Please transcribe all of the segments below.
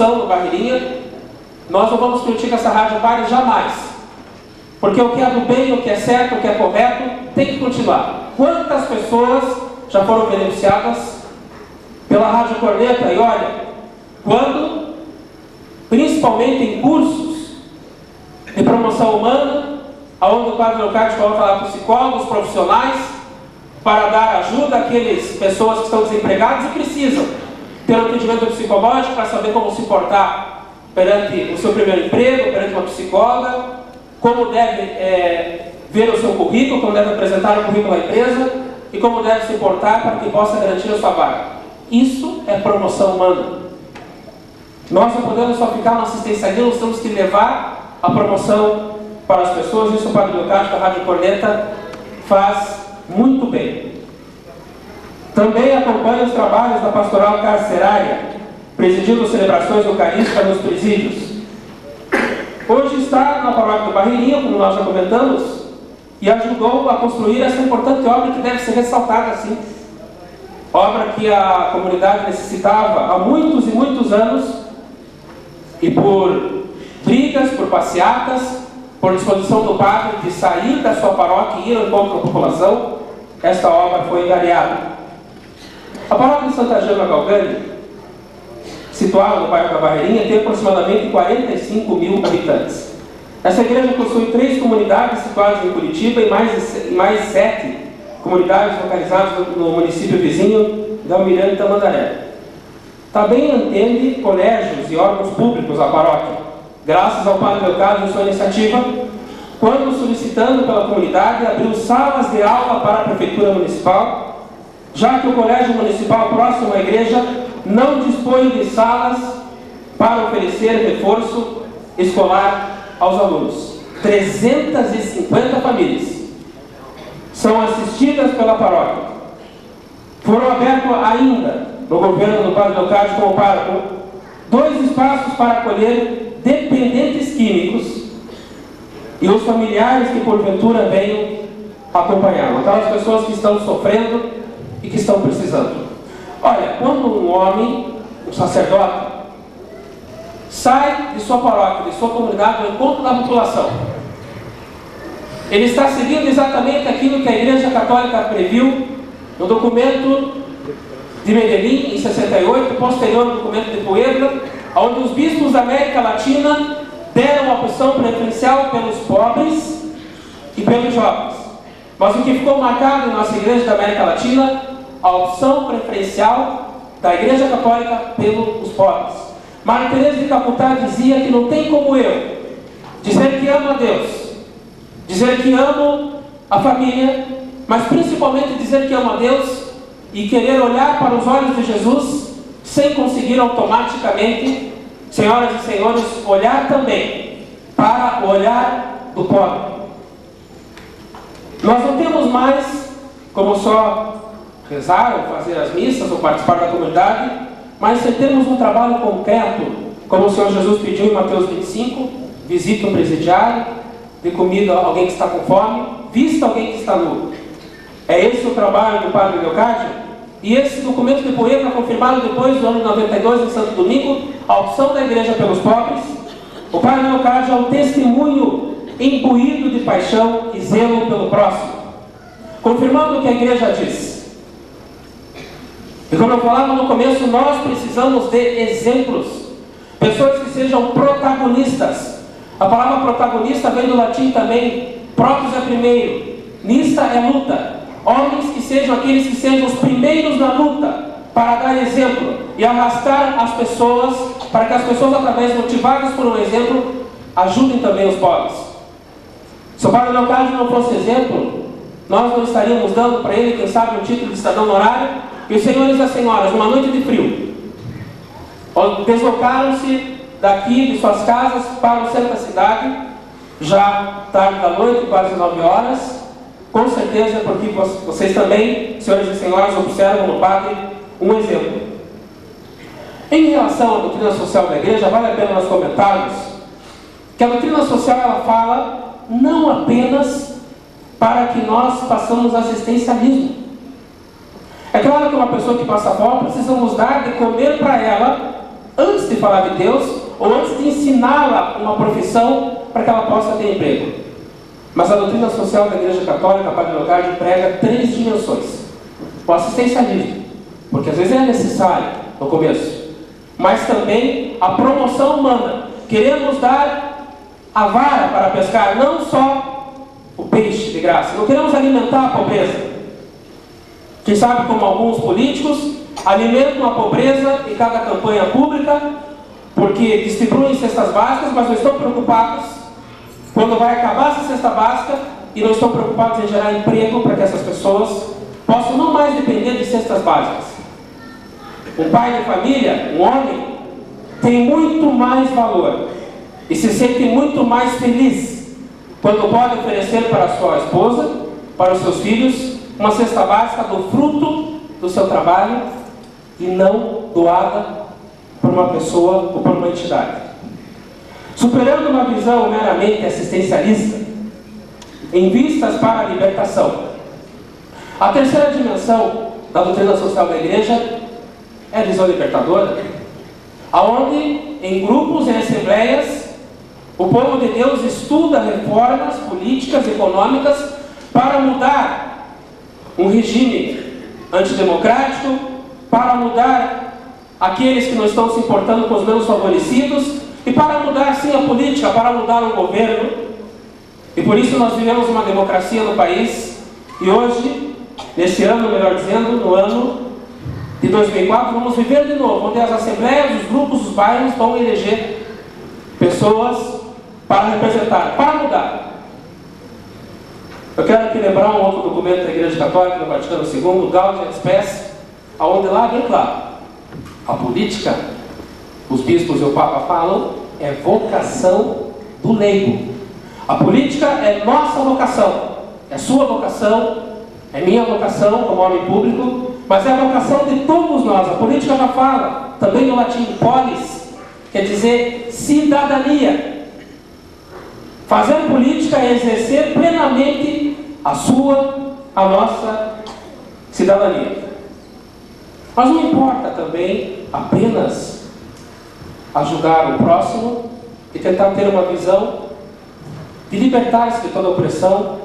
no Barreirinha, nós não vamos permitir que essa rádio pare jamais. Porque o que é do bem, o que é certo, o que é correto, tem que continuar. Quantas pessoas já foram beneficiadas pela Rádio Corneta? E olha, quando, principalmente em cursos de promoção humana, onde o Padre Leocádio coloca lá psicólogos, profissionais, para dar ajuda àquelas pessoas que estão desempregadas e precisam ter um atendimento psicológico para saber como se portar perante o seu primeiro emprego, perante uma psicóloga, como deve ver o seu currículo, como deve apresentar o currículo à empresa e como deve se portar para que possa garantir a sua vaga. Isso é promoção humana. Nós não podemos só ficar no assistencialismo, nós temos que levar a promoção para as pessoas. Isso o Padre Leocádio, da Rádio Corneta, faz muito bem. Também acompanha os trabalhos da pastoral carcerária, presidindo celebrações eucarísticas nos presídios. Hoje está na paróquia do Barreirinha, como nós já comentamos, e ajudou a construir essa importante obra que deve ser ressaltada assim. Obra que a comunidade necessitava há muitos e muitos anos, e por brigas, por passeatas, por disposição do padre de sair da sua paróquia e ir ao encontro da população, esta obra foi engareada. A paróquia de Santa Gema Galgani, situada no bairro da Barreirinha, tem aproximadamente 45 mil habitantes. Essa igreja possui 3 comunidades situadas em Curitiba e mais 7 comunidades localizadas no município vizinho de Almirante Tamandaré. Também atende colégios e órgãos públicos a paróquia, graças ao Padre Leocádio e sua iniciativa, quando, solicitando pela comunidade, abriu salas de aula para a Prefeitura Municipal, já que o Colégio Municipal próximo à igreja não dispõe de salas para oferecer reforço escolar aos alunos. 350 famílias são assistidas pela paróquia. Foram abertos ainda, no governo do Padre Leocádio, como pároco, 2 espaços para acolher dependentes químicos e os familiares que porventura venham acompanhá-lo, aquelas pessoas que estão sofrendo e que estão precisando. Olha, quando um homem, um sacerdote, sai de sua paróquia, de sua comunidade, ao encontro da população, ele está seguindo exatamente aquilo que a Igreja Católica previu no documento de Medellín, em 68, posterior ao documento de Puebla, onde os bispos da América Latina deram a opção preferencial pelos pobres e pelos jovens. Mas o que ficou marcado em nossa Igreja da América Latina, a opção preferencial da Igreja Católica pelos pobres. Maria Teresa de Calcutá dizia que não tem como eu dizer que amo a Deus, dizer que amo a família, mas principalmente dizer que amo a Deus e querer olhar para os olhos de Jesus sem conseguir automaticamente, senhoras e senhores, olhar também para o olhar do pobre. Nós não temos mais como só rezar ou fazer as missas ou participar da comunidade, mas se temos um trabalho concreto, como o Senhor Jesus pediu em Mateus 25, visita um presidiário, dê comida a alguém que está com fome, vista alguém que está nu. É esse o trabalho do Padre Leocádio? E esse documento de Puebla, confirmado depois do ano 92, em Santo Domingo, a opção da igreja pelos pobres, o Padre Leocádio é um testemunho imbuído de paixão e zelo pelo próximo, confirmando o que a igreja diz. E como eu falava no começo, nós precisamos de exemplos, pessoas que sejam protagonistas. A palavra protagonista vem do latim também, protos é primeiro, nista é luta. Homens que sejam aqueles que sejam os primeiros na luta, para dar exemplo e arrastar as pessoas, para que as pessoas, através, motivadas por um exemplo, ajudem também os pobres. Se o Padre Leocádio não fosse exemplo, nós não estaríamos dando para ele, quem sabe, um título de cidadão honorário. E os senhores e as senhoras, numa noite de frio, deslocaram-se daqui de suas casas para o centro da cidade, já tarde da noite, quase 9 horas, com certeza porque vocês também, senhores e senhoras, observam no padre um exemplo. Em relação à doutrina social da igreja, vale a pena nós comentarmos que a doutrina social ela fala não apenas para que nós façamos assistencialismo. É claro que uma pessoa que passa fome, precisamos dar de comer para ela antes de falar de Deus, ou antes de ensiná-la uma profissão para que ela possa ter emprego. Mas a doutrina social da Igreja Católica, Padre Leocádio, prega 3 dimensões. O assistencialismo, porque às vezes é necessário no começo, mas também a promoção humana. Queremos dar a vara para pescar, não só o peixe de graça. Não queremos alimentar a pobreza. Quem sabe como alguns políticos alimentam a pobreza em cada campanha pública, porque distribuem cestas básicas, mas não estão preocupados quando vai acabar essa cesta básica e não estão preocupados em gerar emprego para que essas pessoas possam não mais depender de cestas básicas. Um pai de família, um homem, tem muito mais valor e se sente muito mais feliz quando pode oferecer para a sua esposa, para os seus filhos, uma cesta básica do fruto do seu trabalho e não doada por uma pessoa ou por uma entidade. Superando uma visão meramente assistencialista, em vistas para a libertação. A terceira dimensão da doutrina social da Igreja é a visão libertadora, aonde em grupos e assembleias o povo de Deus estuda reformas políticas, econômicas para mudar um regime antidemocrático, para mudar aqueles que não estão se importando com os menos favorecidos e para mudar sim a política, para mudar o governo. E por isso nós vivemos uma democracia no país e hoje, neste ano, melhor dizendo, no ano de 2004, vamos viver de novo, onde as assembleias, os grupos, os bairros vão eleger pessoas para representar, para mudar. Eu quero aqui lembrar um outro documento da Igreja Católica do Vaticano II, o Gaudium et Spes, onde lá bem claro, a política, os bispos e o Papa falam, é vocação do leigo. A política é nossa vocação, é sua vocação, é minha vocação como homem público, mas é a vocação de todos nós. A política já fala, também no latim, polis, quer dizer cidadania. Fazer política é exercer plenamente a nossa cidadania. Mas não importa também apenas a julgar o próximo e tentar ter uma visão de libertar-se de toda opressão,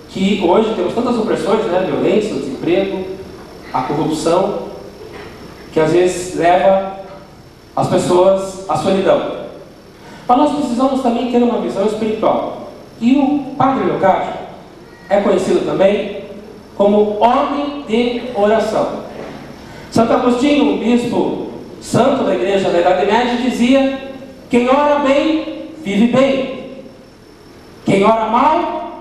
que hoje temos tantas opressões, né? Violência, o desemprego, a corrupção, que às vezes leva as pessoas à solidão. Mas nós precisamos também ter uma visão espiritual. E o Padre Leocádio é conhecido também como homem de oração. Santo Agostinho, um bispo santo da Igreja da Idade Média, dizia: quem ora bem, vive bem. Quem ora mal,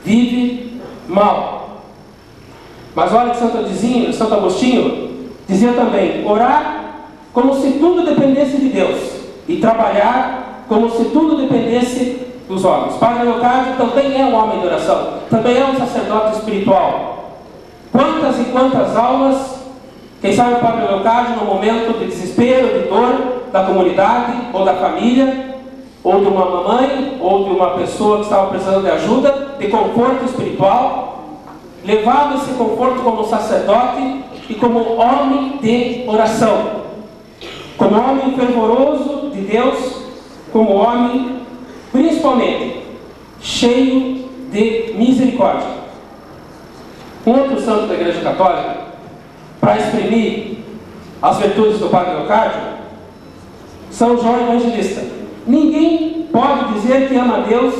vive mal. Mas olha que Santo Agostinho dizia também: orar como se tudo dependesse de Deus e trabalhar como se tudo dependesse dos homens. Padre Leocádio também é um homem de oração, também é um sacerdote espiritual. Quantas e quantas almas, quem sabe o Padre Leocádio, no momento de desespero, de dor da comunidade ou da família, ou de uma mamãe, ou de uma pessoa que estava precisando de ajuda, de conforto espiritual, levava esse conforto como sacerdote e como homem de oração, como homem fervoroso de Deus, como homem, principalmente, cheio de misericórdia. Um outro santo da Igreja Católica, para exprimir as virtudes do Padre Leocádio, São João Evangelista. Ninguém pode dizer que ama a Deus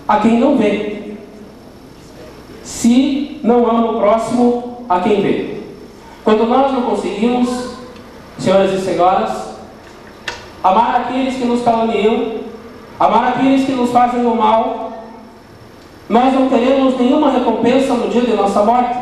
a quem não vê, se não ama o próximo a quem vê. Quando nós não conseguimos, senhoras e senhoras, amar aqueles que nos caluniam, amar aqueles que nos fazem o mal, nós não teremos nenhuma recompensa no dia de nossa morte,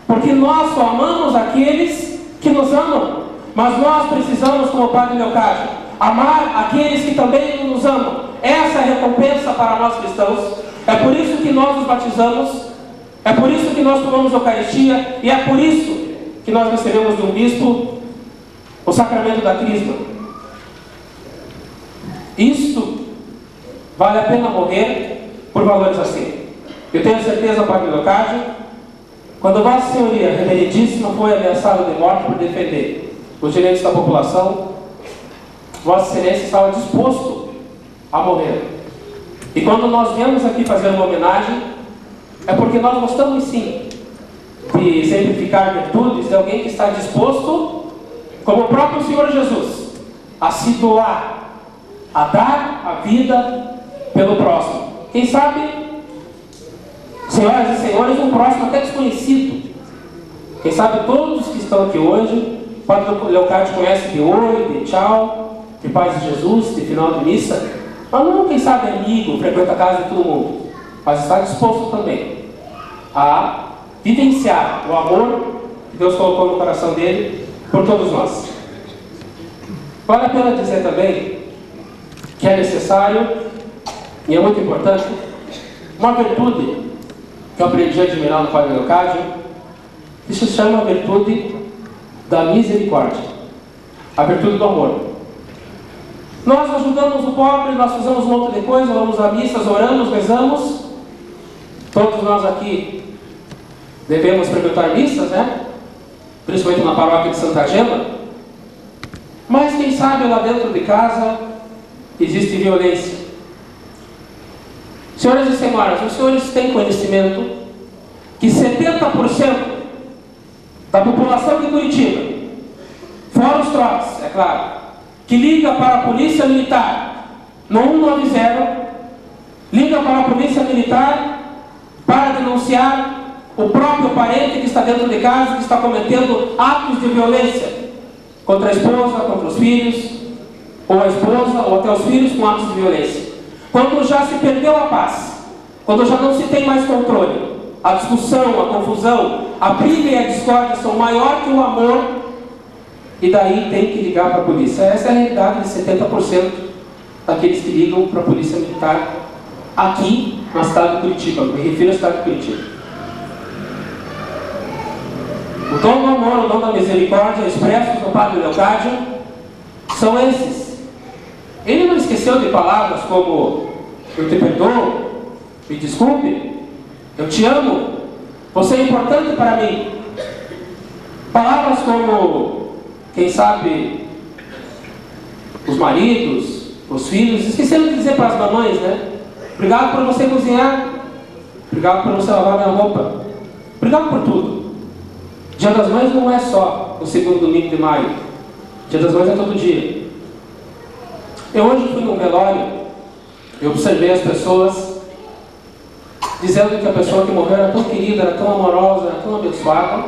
porque nós só amamos aqueles que nos amam. Mas nós precisamos, como o Padre Leocádio, amar aqueles que também nos amam. Essa é a recompensa para nós cristãos. É por isso que nós nos batizamos, é por isso que nós tomamos a Eucaristia, e é por isso que nós recebemos de um bispo o sacramento da Crisma. Isto vale a pena morrer por valores assim. Eu tenho certeza, Padre Leocádio, quando Vossa Senhoria Reverendíssima foi ameaçada de morte por defender os direitos da população, Vossa Excelência estava disposto a morrer. E quando nós viemos aqui fazer uma homenagem, é porque nós gostamos sim de exemplificar virtudes de alguém que está disposto, como o próprio Senhor Jesus, a se doar, a dar a vida pelo próximo. Quem sabe, senhoras e senhores, um próximo até desconhecido. Quem sabe todos que estão aqui hoje, o Padre Leocádio conhece de oi, de tchau, de paz de Jesus, de final de missa, mas não, quem sabe, é amigo, frequenta a casa de todo mundo, mas está disposto também a vivenciar o amor que Deus colocou no coração dele por todos nós. Vale a pena dizer também que é necessário, e é muito importante, uma virtude que eu aprendi a admirar no Padre Leocádio, que se chama a virtude da misericórdia, a virtude do amor. Nós ajudamos o pobre, nós fazemos um monte de coisa, vamos a missas, oramos, rezamos. Todos nós aqui devemos frequentar missas, né? Principalmente na paróquia de Santa Gema. Mas quem sabe lá dentro de casa existe violência. Senhoras e senhoras, os senhores têm conhecimento que 70% da população de Curitiba, fora os trotes, é claro, que liga para a Polícia Militar no 190, liga para a Polícia Militar para denunciar o próprio parente que está dentro de casa, que está cometendo atos de violência contra a esposa, contra os filhos, ou a esposa, ou até os filhos com atos de violência. Quando já se perdeu a paz, quando já não se tem mais controle, a discussão, a confusão, a briga e a discórdia são maior que o amor, e daí tem que ligar para a polícia. Essa é a realidade de 70% daqueles que ligam para a Polícia Militar aqui na cidade de Curitiba. Me refiro à cidade de Curitiba. O dom do amor, o dom da misericórdia expressos no Padre Leocádio são esses. Ele não esqueceu de palavras como eu te perdoo, me desculpe, eu te amo, você é importante para mim. Palavras como, quem sabe, os maridos, os filhos, esqueceram de dizer para as mamães, né? Obrigado por você cozinhar, obrigado por você lavar minha roupa, obrigado por tudo. Dia das Mães não é só no segundo domingo de maio, Dia das Mães é todo dia. Eu hoje fui num velório, eu observei as pessoas dizendo que a pessoa que morreu era tão querida, era tão amorosa, era tão abençoada.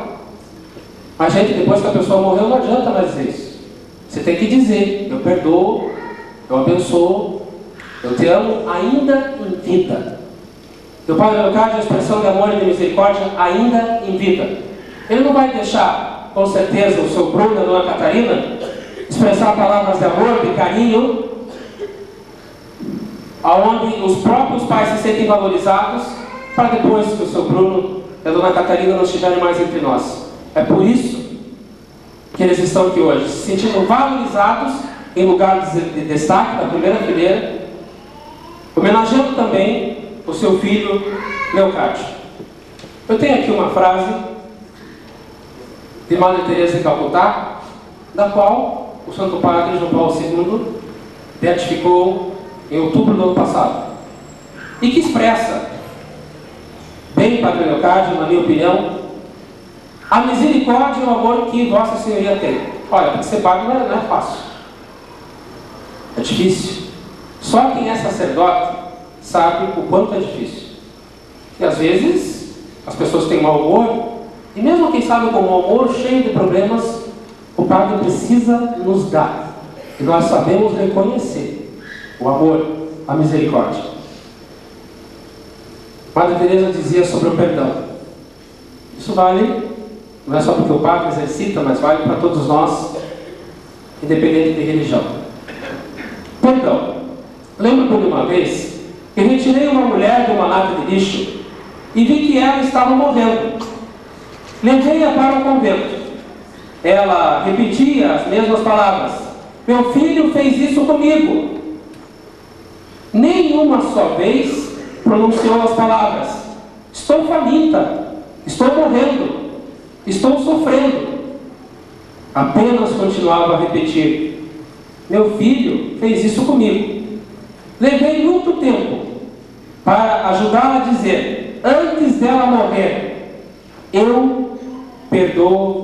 Mas, gente, depois que a pessoa morreu, não adianta mais dizer isso. Você tem que dizer, eu perdoo, eu abençoo, eu te amo ainda em vida. E o Padre Leocádio, a expressão de amor e de misericórdia ainda em vida. Ele não vai deixar, com certeza, o seu Bruno e a Dona Catarina expressar palavras de amor, de carinho, aonde os próprios pais se sentem valorizados, para depois que o seu Bruno e a Dona Catarina não estiverem mais entre nós. É por isso que eles estão aqui hoje, se sentindo valorizados em lugares de destaque, da primeira fileira, homenageando também o seu filho Leocádio. Eu tenho aqui uma frase de Madre Teresa de Calcutá, da qual o Santo Padre João Paulo II beatificou em outubro do ano passado, e que expressa bem, Padre Leocádio, na minha opinião, a misericórdia e o amor que Vossa Senhoria tem. Olha, para ser padre não é fácil, é difícil. Só quem é sacerdote sabe o quanto é difícil. E às vezes as pessoas têm mau humor, e mesmo quem sabe com mau humor, cheio de problemas, o padre precisa nos dar, e nós sabemos reconhecer o amor, a misericórdia. Madre Teresa dizia sobre o perdão. Isso vale, não é só porque o padre exercita, mas vale para todos nós, independente de religião. Perdão. Lembro de uma vez que retirei uma mulher de uma lata de lixo e vi que ela estava morrendo. Levei-a para o convento. Ela repetia as mesmas palavras: meu filho fez isso comigo. Nenhuma só vez pronunciou as palavras: estou faminta, estou morrendo, estou sofrendo. apenas continuava a repetir: meu filho fez isso comigo. Levei muito tempo para ajudá-la a dizer, antes dela morrer: eu perdoo